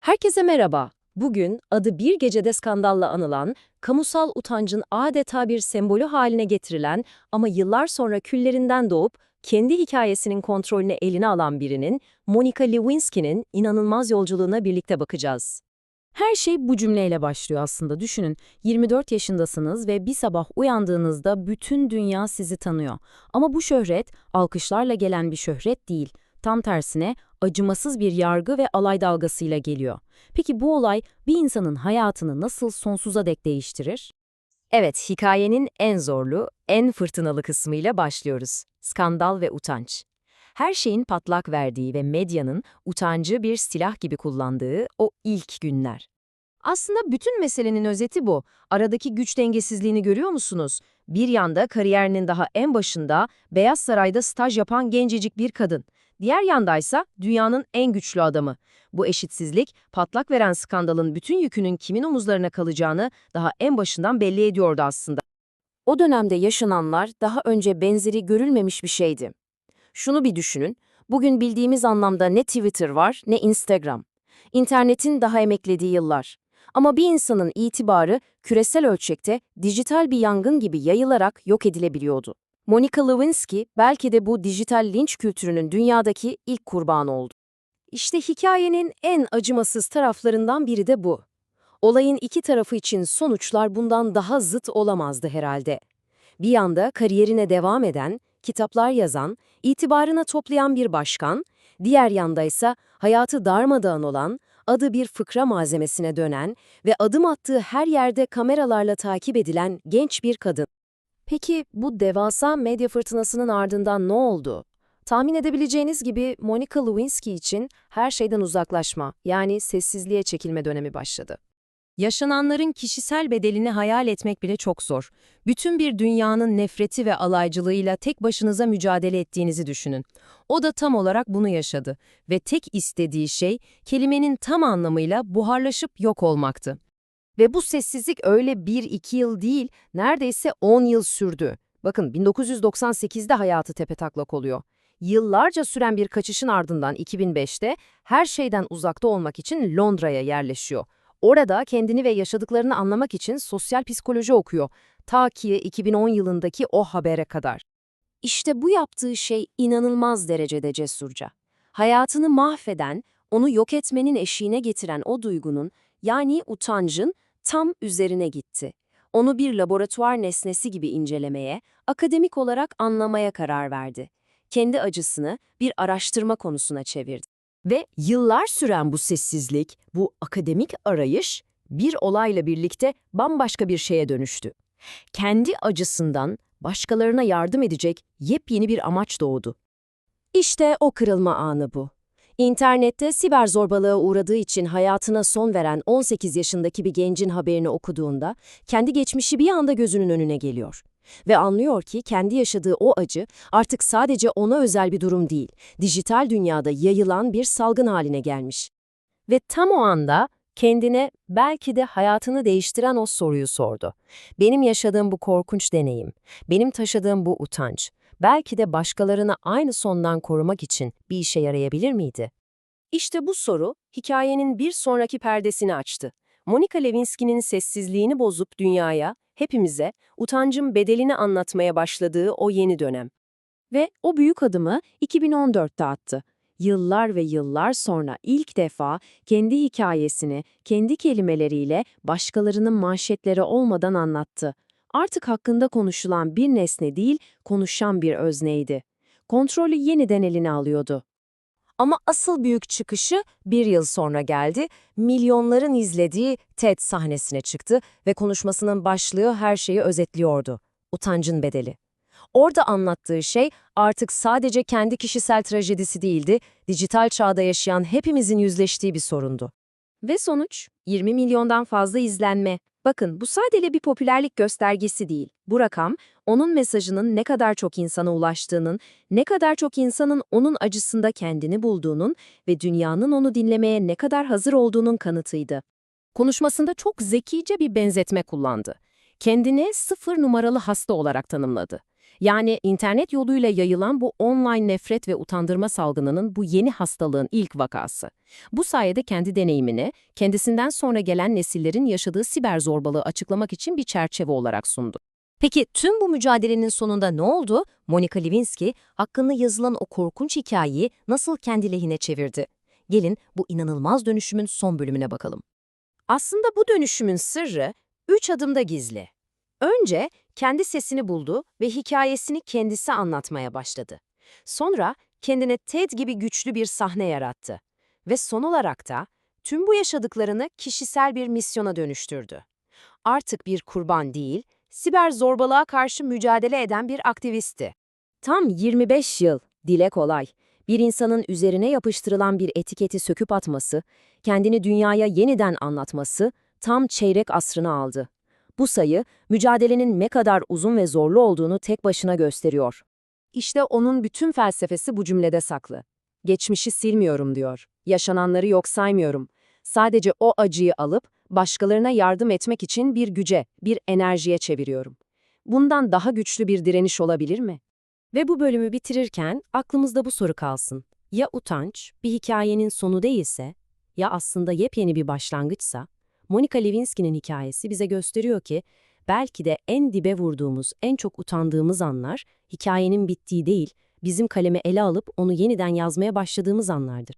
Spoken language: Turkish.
Herkese merhaba. Bugün adı bir gecede skandalla anılan, kamusal utancın adeta bir sembolü haline getirilen ama yıllar sonra küllerinden doğup kendi hikayesinin kontrolünü eline alan birinin, Monica Lewinsky'nin inanılmaz yolculuğuna birlikte bakacağız. Her şey bu cümleyle başlıyor aslında. Düşünün, 24 yaşındasınız ve bir sabah uyandığınızda bütün dünya sizi tanıyor. Ama bu şöhret, alkışlarla gelen bir şöhret değil. Tam tersine acımasız bir yargı ve alay dalgasıyla geliyor. Peki bu olay bir insanın hayatını nasıl sonsuza dek değiştirir? Evet, hikayenin en zorlu, en fırtınalı kısmıyla başlıyoruz. Skandal ve utanç. Her şeyin patlak verdiği ve medyanın utancı bir silah gibi kullandığı o ilk günler. Aslında bütün meselenin özeti bu. Aradaki güç dengesizliğini görüyor musunuz? Bir yanda kariyerinin daha en başında Beyaz Saray'da staj yapan gencecik bir kadın. Diğer yandaysa dünyanın en güçlü adamı. Bu eşitsizlik, patlak veren skandalın bütün yükünün kimin omuzlarına kalacağını daha en başından belli ediyordu aslında. O dönemde yaşananlar daha önce benzeri görülmemiş bir şeydi. Şunu bir düşünün, bugün bildiğimiz anlamda ne Twitter var ne Instagram. İnternetin daha emeklediği yıllar. Ama bir insanın itibarı küresel ölçekte dijital bir yangın gibi yayılarak yok edilebiliyordu. Monica Lewinsky belki de bu dijital linç kültürünün dünyadaki ilk kurbanı oldu. İşte hikayenin en acımasız taraflarından biri de bu. Olayın iki tarafı için sonuçlar bundan daha zıt olamazdı herhalde. Bir yanda kariyerine devam eden, kitaplar yazan, itibarını toplayan bir başkan, diğer yanda ise hayatı darmadağın olan, adı bir fıkra malzemesine dönen ve adım attığı her yerde kameralarla takip edilen genç bir kadın. Peki bu devasa medya fırtınasının ardından ne oldu? Tahmin edebileceğiniz gibi Monica Lewinsky için her şeyden uzaklaşma, yani sessizliğe çekilme dönemi başladı. Yaşananların kişisel bedelini hayal etmek bile çok zor. Bütün bir dünyanın nefreti ve alaycılığıyla tek başınıza mücadele ettiğinizi düşünün. O da tam olarak bunu yaşadı ve tek istediği şey kelimenin tam anlamıyla buharlaşıp yok olmaktı. Ve bu sessizlik öyle 1-2 yıl değil, neredeyse 10 yıl sürdü. Bakın 1998'de hayatı tepetaklak oluyor. Yıllarca süren bir kaçışın ardından 2005'te her şeyden uzakta olmak için Londra'ya yerleşiyor. Orada kendini ve yaşadıklarını anlamak için sosyal psikoloji okuyor. Ta ki 2010 yılındaki o habere kadar. İşte bu yaptığı şey inanılmaz derecede cesurca. Hayatını mahveden, onu yok etmenin eşiğine getiren o duygunun, yani utancın tam üzerine gitti. Onu bir laboratuvar nesnesi gibi incelemeye, akademik olarak anlamaya karar verdi. Kendi acısını bir araştırma konusuna çevirdi. Ve yıllar süren bu sessizlik, bu akademik arayış, bir olayla birlikte bambaşka bir şeye dönüştü. Kendi acısından başkalarına yardım edecek yepyeni bir amaç doğdu. İşte o kırılma anı bu. İnternette siber zorbalığa uğradığı için hayatına son veren 18 yaşındaki bir gencin haberini okuduğunda kendi geçmişi bir anda gözünün önüne geliyor. Ve anlıyor ki kendi yaşadığı o acı artık sadece ona özel bir durum değil, dijital dünyada yayılan bir salgın haline gelmiş. Ve tam o anda kendine belki de hayatını değiştiren o soruyu sordu. Benim yaşadığım bu korkunç deneyim, benim taşıdığım bu utanç, belki de başkalarını aynı sondan korumak için bir işe yarayabilir miydi? İşte bu soru, hikayenin bir sonraki perdesini açtı. Monica Lewinsky'nin sessizliğini bozup dünyaya, hepimize, utancın bedelini anlatmaya başladığı o yeni dönem. Ve o büyük adımı 2014'te attı. Yıllar ve yıllar sonra ilk defa kendi hikayesini, kendi kelimeleriyle başkalarının manşetleri olmadan anlattı. Artık hakkında konuşulan bir nesne değil, konuşan bir özneydi. Kontrolü yeniden eline alıyordu. Ama asıl büyük çıkışı bir yıl sonra geldi, milyonların izlediği TED sahnesine çıktı ve konuşmasının başlığı her şeyi özetliyordu. Utancın bedeli. Orada anlattığı şey artık sadece kendi kişisel trajedisi değildi, dijital çağda yaşayan hepimizin yüzleştiği bir sorundu. Ve sonuç, 20 milyondan fazla izlenme. Bakın bu sadece bir popülerlik göstergesi değil. Bu rakam, onun mesajının ne kadar çok insana ulaştığının, ne kadar çok insanın onun acısında kendini bulduğunun ve dünyanın onu dinlemeye ne kadar hazır olduğunun kanıtıydı. Konuşmasında çok zekice bir benzetme kullandı. Kendini 0 numaralı hasta olarak tanımladı. Yani internet yoluyla yayılan bu online nefret ve utandırma salgınının bu yeni hastalığın ilk vakası. Bu sayede kendi deneyimini, kendisinden sonra gelen nesillerin yaşadığı siber zorbalığı açıklamak için bir çerçeve olarak sundu. Peki tüm bu mücadelenin sonunda ne oldu? Monica Lewinsky hakkında yazılan o korkunç hikayeyi nasıl kendi lehine çevirdi? Gelin bu inanılmaz dönüşümün son bölümüne bakalım. Aslında bu dönüşümün sırrı 3 adımda gizli. Önce kendi sesini buldu ve hikayesini kendisi anlatmaya başladı. Sonra kendine TED gibi güçlü bir sahne yarattı. Ve son olarak da tüm bu yaşadıklarını kişisel bir misyona dönüştürdü. Artık bir kurban değil, siber zorbalığa karşı mücadele eden bir aktivistti. Tam 25 yıl, dile kolay. Bir insanın üzerine yapıştırılan bir etiketi söküp atması, kendini dünyaya yeniden anlatması tam çeyrek asrını aldı. Bu sayı, mücadelenin ne kadar uzun ve zorlu olduğunu tek başına gösteriyor. İşte onun bütün felsefesi bu cümlede saklı. Geçmişi silmiyorum diyor. Yaşananları yok saymıyorum. Sadece o acıyı alıp başkalarına yardım etmek için bir güce, bir enerjiye çeviriyorum. Bundan daha güçlü bir direniş olabilir mi? Ve bu bölümü bitirirken aklımızda bu soru kalsın. Ya utanç bir hikayenin sonu değilse, ya aslında yepyeni bir başlangıçsa, Monica Lewinsky'nin hikayesi bize gösteriyor ki, belki de en dibe vurduğumuz, en çok utandığımız anlar, hikayenin bittiği değil, bizim kalemi ele alıp onu yeniden yazmaya başladığımız anlardır.